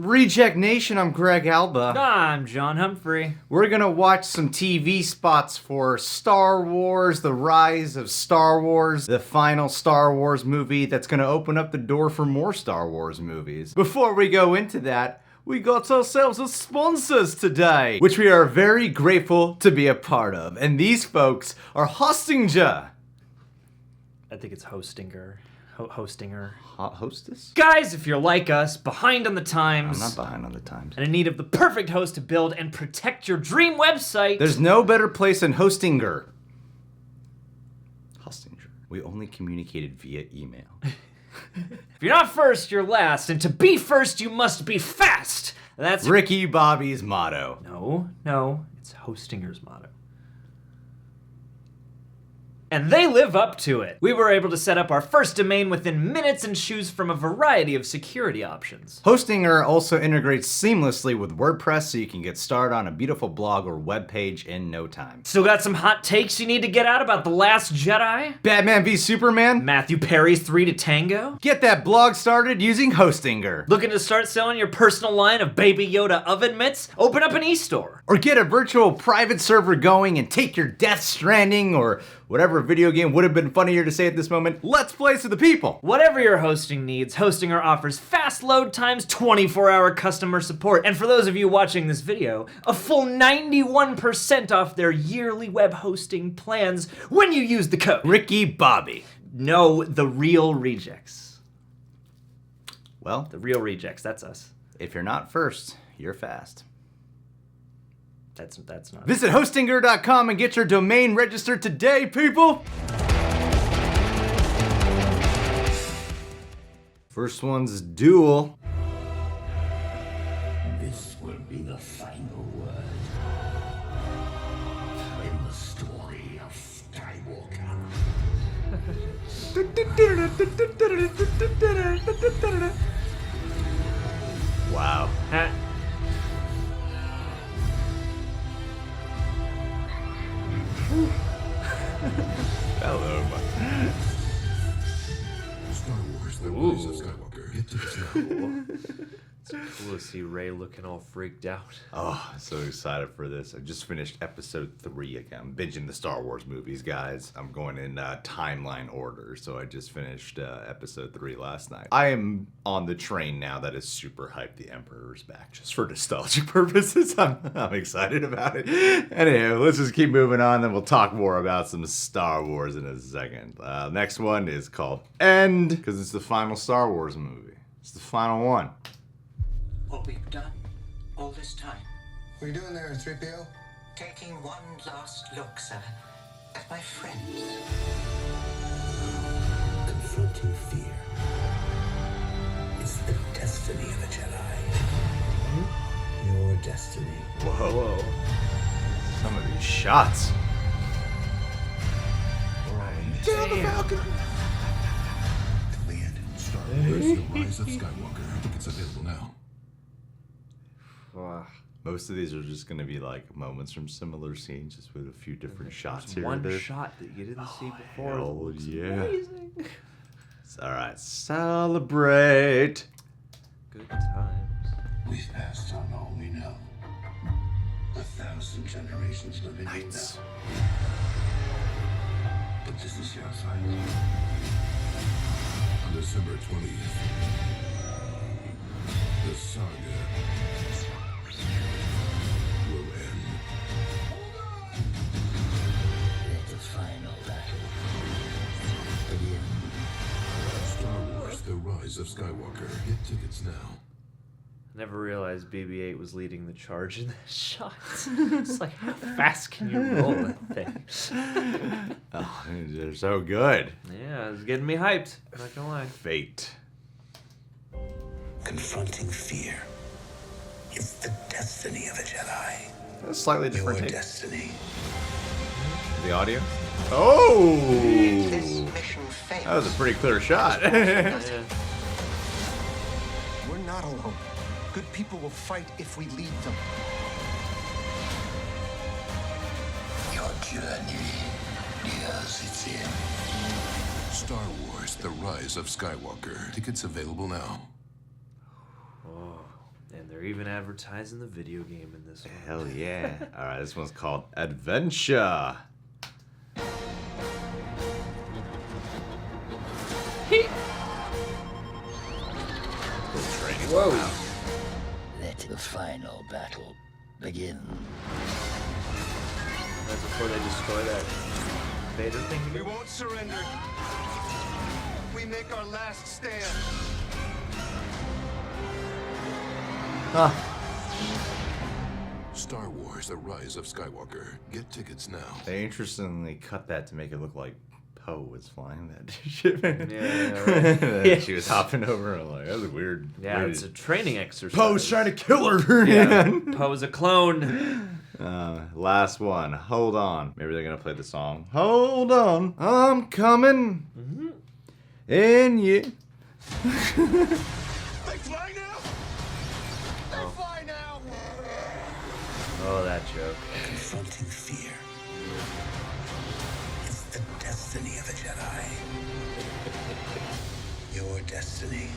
Reject Nation, I'm Greg Alba. I'm John Humphrey. We're gonna watch some TV spots for Star Wars, The Rise of Star Wars, the final Star Wars movie that's gonna open up the door for more Star Wars movies. Before we go into that, we got ourselves a sponsors today, which we are very grateful to be a part of. And these folks are Hostinger. I think it's Hostinger. Hostinger. Hostess? Guys, if you're like us, behind on the times. I'm not behind on the times. And in need of the perfect host to build and protect your dream website. There's no better place than Hostinger. Hostinger. We only communicated via email. If you're not first, you're last. And to be first, you must be fast. That's Ricky Bobby's motto. No, it's Hostinger's motto. And they live up to it. We were able to set up our first domain within minutes and choose from a variety of security options. Hostinger also integrates seamlessly with WordPress so you can get started on a beautiful blog or web page in no time. Still got some hot takes you need to get out about The Last Jedi? Batman v Superman? Matthew Perry's 3 to Tango? Get that blog started using Hostinger. Looking to start selling your personal line of Baby Yoda oven mitts? Open up an e-store. Or get a virtual private server going and take your Death Stranding or whatever video game would have been funnier to say at this moment, Let's Play to the people. Whatever your hosting needs, Hostinger offers fast load times, 24-hour customer support, and for those of you watching this video, a full 91% off their yearly web hosting plans when you use the code Ricky Bobby. No, the real rejects. Well, The real rejects, that's us. if you're not first, you're fast. That's not. Visit Hostinger.com and get your domain registered today, people! First one's Duel. This will be the final word in the story of Skywalker. Wow. Hello. Star Wars: The Rise of Skywalker. Get to this It's cool to see Ray looking all freaked out. Oh, so excited for this. I just finished episode 3 again. I'm binging the Star Wars movies, guys. I'm going in timeline order, so I just finished episode 3 last night. I am on the train now that is super hyped. The Emperor's back, just for nostalgic purposes. I'm excited about it. Anyway, let's just keep moving on, then we'll talk more about some Star Wars in a second. Next one is called End, because it's the final Star Wars movie. It's the final one. What we've done all this time. What are you doing there, 3PO? Taking one last look, sir, at my friends. Confronting fear. It's the destiny of a Jedi. Your destiny. Whoa. Some of these shots. Down the Falcon! Command Star Wars: The Rise of Skywalker. Tickets available now. Most of these are just gonna be like moments from similar scenes, just with a few different shots here One and there. shot that you didn't see before. Hell Looks yeah. amazing. All right, celebrate. Good times. We've passed on all we know. 1,000 generations living in Nice. now. But this is your fight. On December 20th, the saga will end. Let the final battle begin. Star Wars: The Rise of Skywalker. Get tickets now. Never realized BB-8 was leading the charge in that shot. It's like, how fast can you roll that thing? Oh, they're so good. Yeah, it's getting me hyped. I'm not gonna lie. Fate. Confronting fear. It's the destiny of a Jedi. A slightly Your different take. destiny. The audio. Oh, This mission fails. that was a pretty clear shot. Yeah. We're not alone. Good people will fight if we lead them. Your journey nears its end. Star Wars: The Rise of Skywalker. Tickets available now. Yeah, They're even advertising the video game in this one. Hell yeah. All right, this one's called Adventure. Whoa. Let the final battle begin. That's before they destroy that Vader thing. We won't surrender. We make our last stand. Star Wars: The Rise of Skywalker. Get tickets now. They interestingly cut that to make it look like Poe was flying that ship. Yeah, That she was hopping over. I'm like, that was weird. Yeah, it's a training exercise. Poe's trying to kill her. Yeah, Poe's a clone. Last one. Hold on. Maybe they're gonna play the song. Hold on, I'm coming. And yeah. They fly now. They fly now. Oh, that joke. Confronting fear. It's the destiny of a Jedi. Your destiny.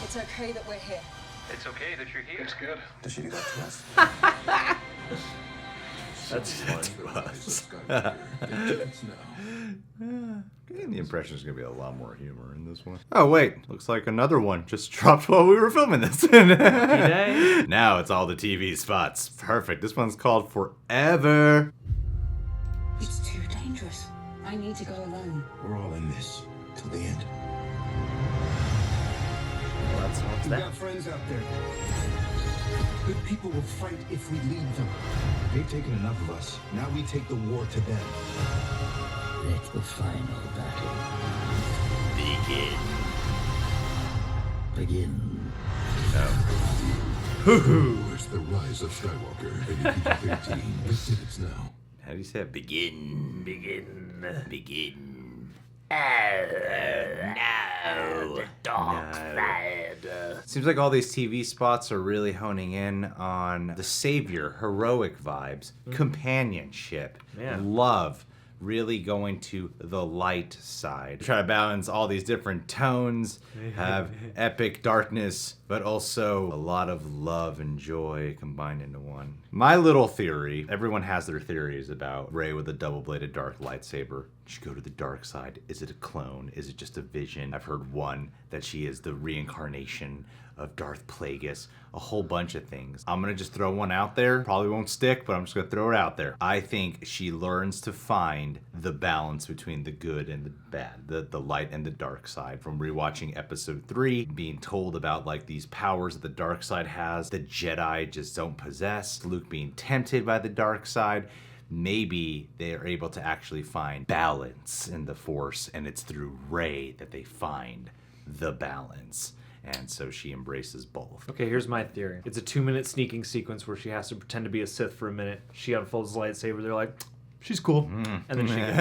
It's okay that we're here. It's okay that you're here. It's good. Does she do that to us? That's fun. The Rise of Skywalker. Get tickets now. Getting the impression there's gonna be a lot more humor in this one. Oh wait, looks like another one just dropped while we were filming this. Day. Now it's all the TV spots. Perfect. This one's called Forever. It's too dangerous. I need to go alone. We're all in this till the end. What's We've that? got friends out there. Good people will fight if we lead them. They've taken enough of us. Now we take the war to them. Let the final battle begin. Star Wars: The Rise of Skywalker. Rated PG-13. Get tickets now. How do you say it? Begin. Begin. The dark side. Seems like all these TV spots are really honing in on the savior, heroic vibes, companionship, Yeah. love, really going to the light side. Try to balance all these different tones, have epic darkness, but also a lot of love and joy combined into one. My little theory, everyone has their theories about Rey with a double-bladed dark lightsaber. Did she go to the dark side? Is it a clone? Is it just a vision? I've heard one, that she is the reincarnation of Darth Plagueis, a whole bunch of things. I'm gonna just throw one out there. Probably won't stick, but I'm just gonna throw it out there. I think she learns to find the balance between the good and the bad, the light and the dark side. From rewatching episode 3, being told about like these powers that the dark side has, the Jedi just don't possess, Luke being tempted by the dark side. Maybe they are able to actually find balance in the Force, and it's through Rey that they find the balance. And so she embraces both. Okay, here's my theory. It's a 2-minute sneaking sequence where she has to pretend to be a Sith for a minute. She unfolds the lightsaber. They're like, she's cool. And then she gets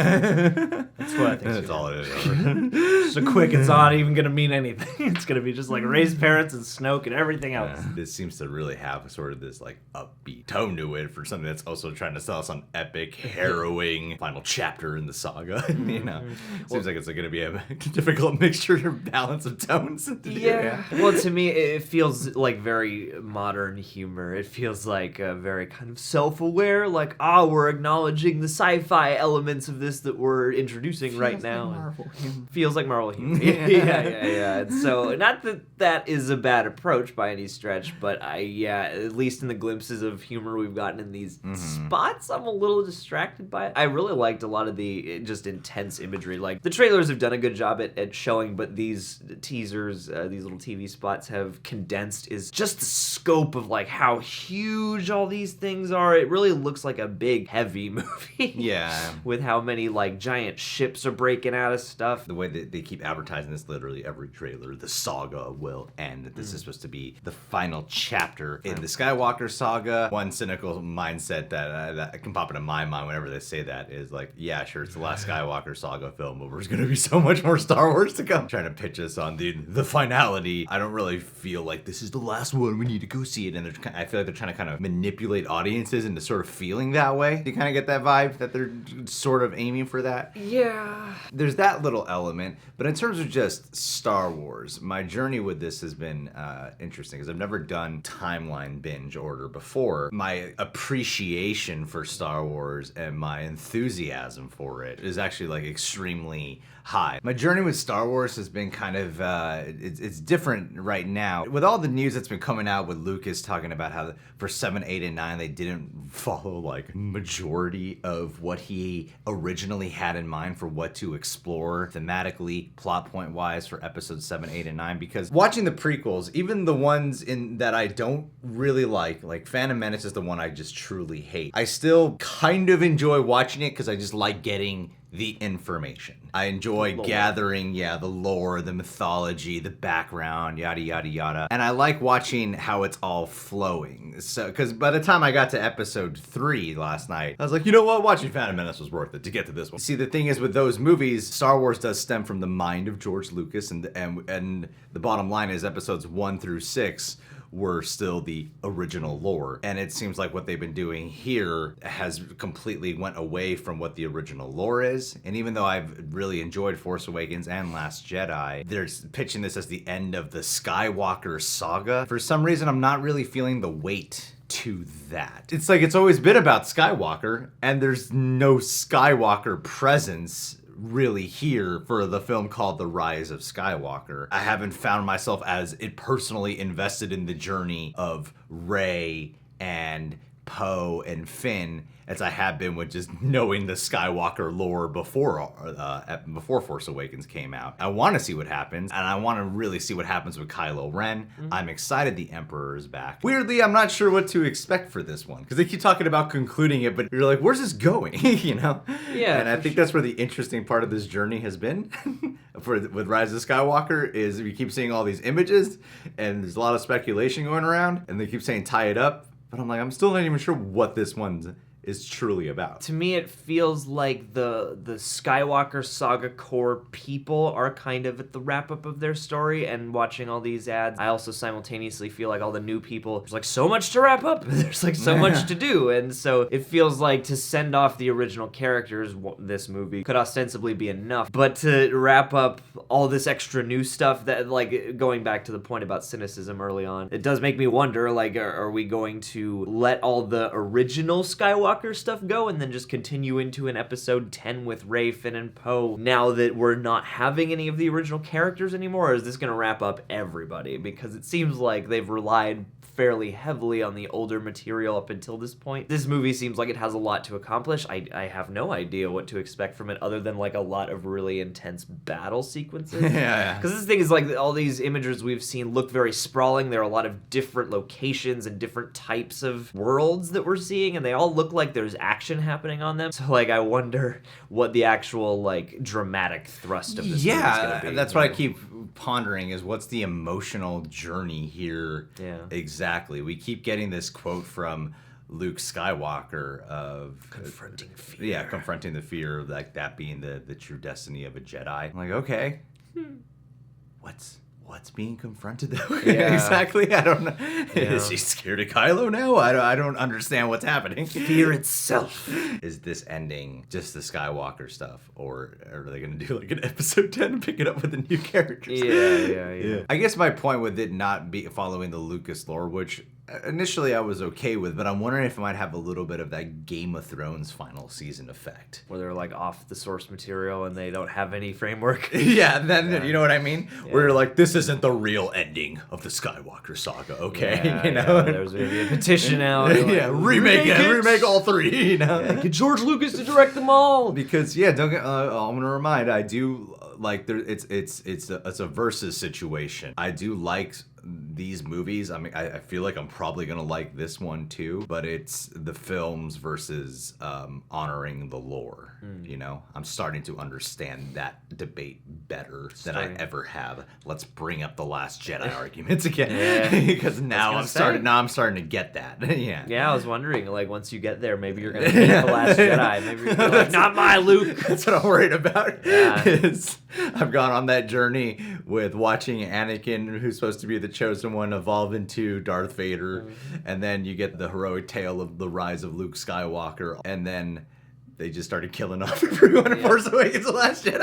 That's what I think. That's all it is. Just a quick, it's not even going to mean anything. It's going to be just like Rey's parents and Snoke and everything else. This seems to really have sort of this like upbeat tone to it for something that's also trying to sell us on epic, harrowing final chapter in the saga. You know, seems like it's going to be a difficult mixture or balance of tones. To do. Yeah. Well, to me, it feels like very modern humor. It feels like very kind of self-aware, like, we're acknowledging the sci-fi elements of this that we're introducing right now. Feels like Marvel humor. Yeah. And so, not that that is a bad approach by any stretch, but at least in the glimpses of humor we've gotten in these spots, I'm a little distracted by it. I really liked a lot of the just intense imagery. Like, the trailers have done a good job at showing, but these teasers, these little TV spots have condensed is just the scope of like how huge all these things are. It really looks like a big, heavy movie. Yeah. With how many like giant ships are breaking out of stuff. The way that they keep advertising this, literally every trailer, the saga will end. This is supposed to be the final chapter in the Skywalker saga. One cynical mindset that can pop into my mind whenever they say that is like, yeah, sure, it's the last Skywalker saga film, but there's going to be so much more Star Wars to come. Trying to pitch us on the finality. I don't really feel like this is the last one. We need to go see it. And I feel like they're trying to kind of manipulate audiences into sort of feeling that way. You kind of get that vibe. 5 that they're sort of aiming for that. Yeah. There's that little element, but in terms of just Star Wars, my journey with this has been interesting because I've never done timeline binge order before. My appreciation for Star Wars and my enthusiasm for it is actually like extremely high. My journey with Star Wars has been kind of, it's different right now. With all the news that's been coming out with Lucas talking about how for 7, 8, and 9, they didn't follow like majority of what he originally had in mind for what to explore thematically, plot point wise for episodes 7, 8, and 9. Because watching the prequels, even the ones in that I don't really like Phantom Menace is the one I just truly hate. I still kind of enjoy watching it because I just like getting the information. I enjoy gathering, the lore, the mythology, the background, yada, yada, yada. And I like watching how it's all flowing. So, because by the time I got to episode 3 last night, I was like, you know what? Watching Phantom Menace was worth it to get to this one. See, the thing is with those movies, Star Wars does stem from the mind of George Lucas, and the bottom line is episodes 1 through 6 were still the original lore. And it seems like what they've been doing here has completely went away from what the original lore is. And even though I've really enjoyed Force Awakens and Last Jedi, they're pitching this as the end of the Skywalker saga. For some reason, I'm not really feeling the weight to that. It's like it's always been about Skywalker, and there's no Skywalker presence really here for the film called The Rise of Skywalker. I haven't found myself as personally invested in the journey of Rey and Poe and Finn as I have been with just knowing the Skywalker lore before Force Awakens came out. I want to see what happens, and I want to really see what happens with Kylo Ren. I'm excited the Emperor is back. Weirdly, I'm not sure what to expect for this one, because they keep talking about concluding it, but you're like, where's this going? You know? Yeah. And I think that's where the interesting part of this journey has been with Rise of Skywalker is we keep seeing all these images, and there's a lot of speculation going around, and they keep saying tie it up, but I'm like, I'm still not even sure what this one's is truly about. To me, it feels like the Skywalker saga core people are kind of at the wrap-up of their story, and watching all these ads, I also simultaneously feel like all the new people, there's like so much to wrap up, there's like so much to do, and so it feels like to send off the original characters, this movie could ostensibly be enough, but to wrap up all this extra new stuff, that like going back to the point about cynicism early on, it does make me wonder, like, are we going to let all the original Skywalker stuff go and then just continue into an episode 10 with Rey, Finn, and Poe now that we're not having any of the original characters anymore? Or is this going to wrap up everybody? Because it seems like they've relied fairly heavily on the older material up until this point. This movie seems like it has a lot to accomplish. I have no idea what to expect from it other than like a lot of really intense battle sequences. Yeah. Because this thing is like all these images we've seen look very sprawling. There are a lot of different locations and different types of worlds that we're seeing, and they all look like there's action happening on them. So like I wonder what the actual like dramatic thrust of this movie is going to be. That's what I keep pondering is what's the emotional journey here exactly. We keep getting this quote from Luke Skywalker of confronting fear. Yeah, confronting the fear of like that being the true destiny of a Jedi. I'm like, okay. What's being confronted though? Yeah. Exactly. I don't know. Yeah. Is he scared of Kylo now? I don't understand what's happening. Fear itself. Is this ending just the Skywalker stuff, or are they going to do like an episode 10 and pick it up with the new characters? Yeah. I guess my point with it not be following the Lucas lore, which initially I was okay with, but I'm wondering if it might have a little bit of that Game of Thrones final season effect. Where they're like off the source material and they don't have any framework. Then you know what I mean? Yeah. Where you're like, this isn't the real ending of the Skywalker saga, okay? You know? There's maybe a petition out. Like, remake all 3, you know? Yeah, get George Lucas to direct them all. Because don't get. I'm gonna remind. I do like there. It's a versus situation. I do like these movies. I mean, I feel like I'm probably gonna like this one too. But it's the films versus honoring the lore. You know, I'm starting to understand that debate better than I ever have. Let's bring up the Last Jedi arguments again because now I'm starting to get that. Yeah, I was wondering, like, once you get there, maybe you're gonna hate the Last Jedi. Maybe you're gonna be like, not my Luke. That's what I'm worried about. Yeah. Is I've gone on that journey with watching Anakin, who's supposed to be the chosen one, evolve into Darth Vader, and then you get the heroic tale of the rise of Luke Skywalker, and then they just started killing off everyone in Force Awakens The Last Jedi.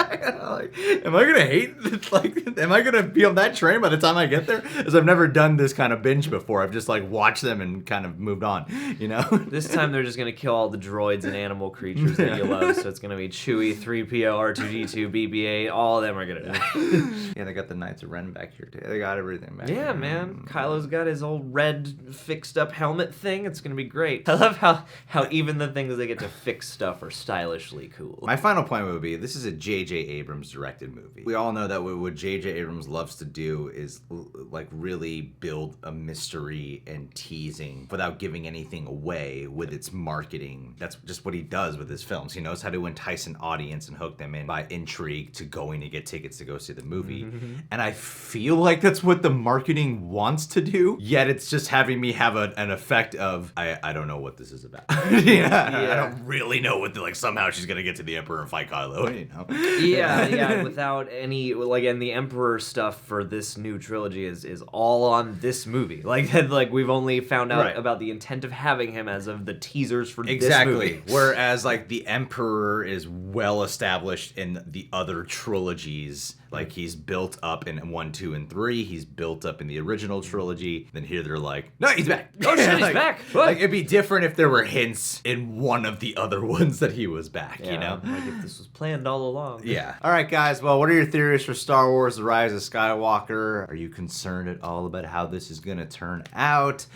Like, am I gonna hate, like, am I gonna be on that train by the time I get there? Because I've never done this kind of binge before. I've just like watched them and kind of moved on, you know? This time they're just gonna kill all the droids and animal creatures that you love. So it's gonna be Chewie, 3PO, R2D2, BB-8. All of them are gonna die. Yeah, they got the Knights of Ren back here too. They got everything back. Yeah, here. man. Kylo's got his old red fixed up helmet thing. It's gonna be great. I love how even the things they get to fix stuff are stylishly cool. My final point would be, this is a J.J. Abrams directed movie. We all know that what J.J. Abrams loves to do is like really build a mystery and teasing without giving anything away with its marketing. That's just what he does with his films. He knows how to entice an audience and hook them in by intrigue to going to get tickets to go see the movie. And I feel like that's what the marketing wants to do, yet it's just having me have an effect of, I don't know what this is about. I don't really know what like somehow she's gonna get to the Emperor and fight Kylo, you know? Yeah, without any, like, and the Emperor stuff for this new trilogy is all on this movie. Like we've only found out about the intent of having him as of the teasers for this movie. Whereas, like, the Emperor is well established in the other trilogies. Like, he's built up in 1, 2, and 3. He's built up in the original trilogy. Then here they're like, no, he's back. Oh shit, he's like, back. Like, it'd be different if there were hints in one of the other ones that he was back, you know? Like if this was planned all along. Yeah. All right, guys. Well, what are your theories for Star Wars: The Rise of Skywalker? Are you concerned at all about how this is going to turn out?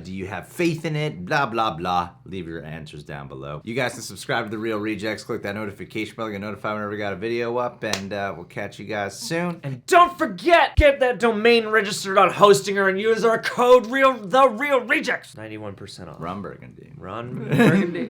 Do you have faith in it? Blah, blah, blah. Leave your answers down below. You guys can subscribe to The Real Rejects. Click that notification bell to get notified whenever we got a video up. And we'll catch you guys soon. And don't forget, get that domain registered on Hostinger and use our code the Real Rejects. 91% off. Ron Burgundy. Ron Burgundy.